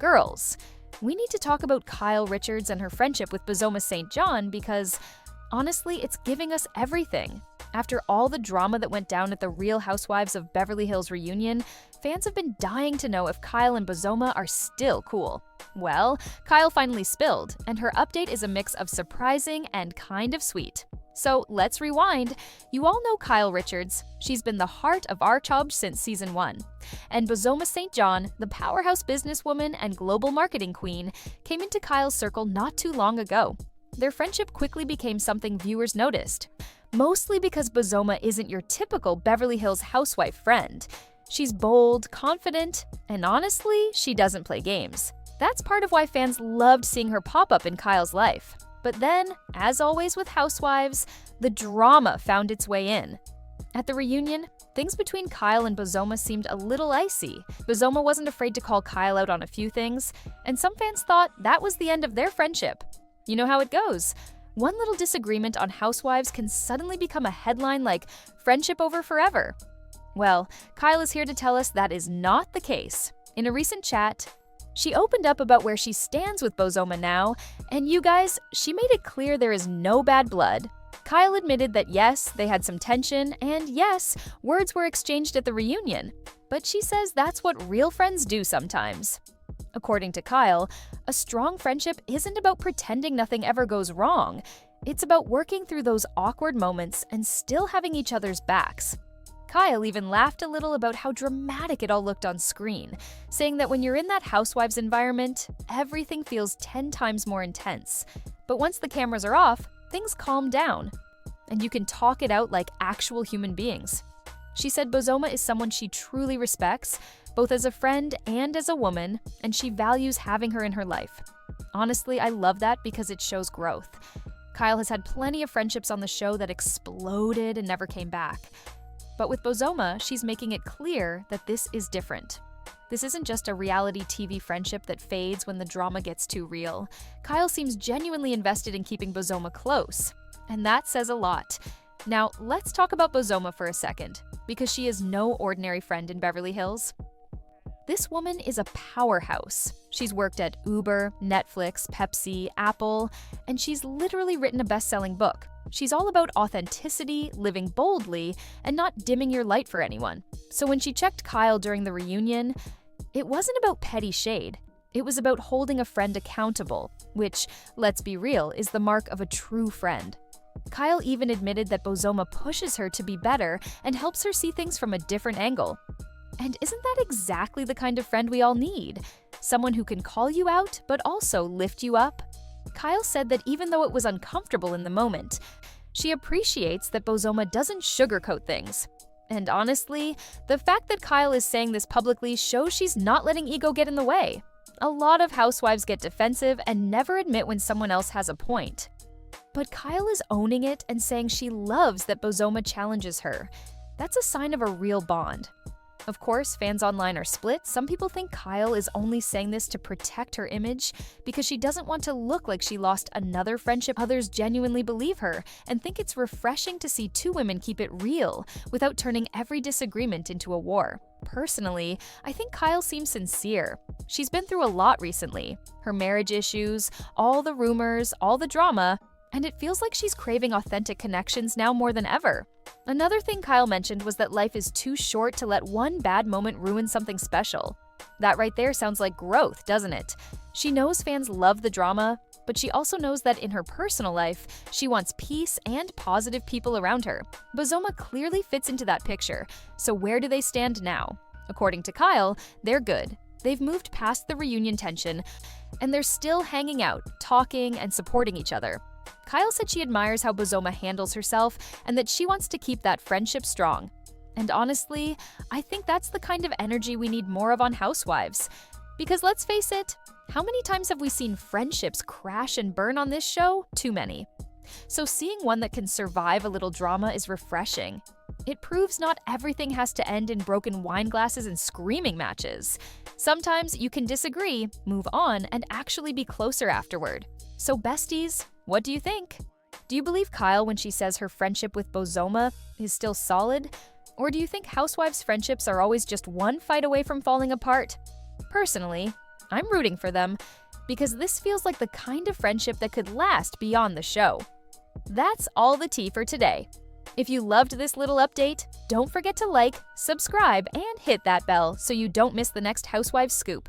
Girls, we need to talk about Kyle Richards and her friendship with Bozoma Saint John because, honestly, it's giving us everything. After all the drama that went down at the Real Housewives of Beverly Hills reunion, fans have been dying to know if Kyle and Bozoma are still cool. Well, Kyle finally spilled, and her update is a mix of surprising and kind of sweet. So let's rewind. You all know Kyle Richards. She's been the heart of RHOBH since season 1. And Bozoma Saint John, the powerhouse businesswoman and global marketing queen, came into Kyle's circle not too long ago. Their friendship quickly became something viewers noticed. Mostly because Bozoma isn't your typical Beverly Hills housewife friend. She's bold, confident, and honestly, she doesn't play games. That's part of why fans loved seeing her pop up in Kyle's life. But then, as always with housewives, the drama found its way in. At the reunion, things between Kyle and Bozoma seemed a little icy. Bozoma wasn't afraid to call Kyle out on a few things, and some fans thought that was the end of their friendship. You know how it goes. One little disagreement on Housewives can suddenly become a headline like friendship over forever. Well, Kyle is here to tell us that is not the case. In a recent chat, she opened up about where she stands with Bozoma now, and you guys, she made it clear there is no bad blood. Kyle admitted that yes, they had some tension, and yes, words were exchanged at the reunion, but she says that's what real friends do sometimes. According to Kyle, a strong friendship isn't about pretending nothing ever goes wrong. It's about working through those awkward moments and still having each other's backs. Kyle even laughed a little about how dramatic it all looked on screen, saying that when you're in that housewives environment, everything feels 10 times more intense. But once the cameras are off, things calm down, and you can talk it out like actual human beings. She said Bozoma is someone she truly respects, both as a friend and as a woman, and she values having her in her life. Honestly, I love that because it shows growth. Kyle has had plenty of friendships on the show that exploded and never came back. But with Bozoma, she's making it clear that this is different. This isn't just a reality TV friendship that fades when the drama gets too real. Kyle seems genuinely invested in keeping Bozoma close, and that says a lot. Now, let's talk about Bozoma for a second, because she is no ordinary friend in Beverly Hills. This woman is a powerhouse. She's worked at Uber, Netflix, Pepsi, Apple, and she's literally written a best-selling book. She's all about authenticity, living boldly, and not dimming your light for anyone. So when she checked Kyle during the reunion, it wasn't about petty shade. It was about holding a friend accountable, which, let's be real, is the mark of a true friend. Kyle even admitted that Bozoma pushes her to be better and helps her see things from a different angle. And isn't that exactly the kind of friend we all need? Someone who can call you out, but also lift you up? Kyle said that even though it was uncomfortable in the moment, she appreciates that Bozoma doesn't sugarcoat things. And honestly, the fact that Kyle is saying this publicly shows she's not letting ego get in the way. A lot of housewives get defensive and never admit when someone else has a point. But Kyle is owning it and saying she loves that Bozoma challenges her. That's a sign of a real bond. Of course, fans online are split. Some people think Kyle is only saying this to protect her image because she doesn't want to look like she lost another friendship. Others genuinely believe her and think it's refreshing to see two women keep it real without turning every disagreement into a war. Personally, I think Kyle seems sincere. She's been through a lot recently. Her marriage issues, all the rumors, all the drama, and it feels like she's craving authentic connections now more than ever. Another thing Kyle mentioned was that life is too short to let one bad moment ruin something special. That right there sounds like growth, doesn't it? She knows fans love the drama, but she also knows that in her personal life, she wants peace and positive people around her. Bozoma clearly fits into that picture, so where do they stand now? According to Kyle, they're good. They've moved past the reunion tension, and they're still hanging out, talking, and supporting each other. Kyle said she admires how Bozoma handles herself and that she wants to keep that friendship strong. And honestly, I think that's the kind of energy we need more of on Housewives. Because let's face it, how many times have we seen friendships crash and burn on this show? Too many. So seeing one that can survive a little drama is refreshing. It proves not everything has to end in broken wine glasses and screaming matches. Sometimes you can disagree, move on, and actually be closer afterward. So besties, what do you think? Do you believe Kyle when she says her friendship with Bozoma is still solid? Or do you think housewives' friendships are always just one fight away from falling apart? Personally, I'm rooting for them because this feels like the kind of friendship that could last beyond the show. That's all the tea for today. If you loved this little update, don't forget to like, subscribe, and hit that bell so you don't miss the next Housewives scoop.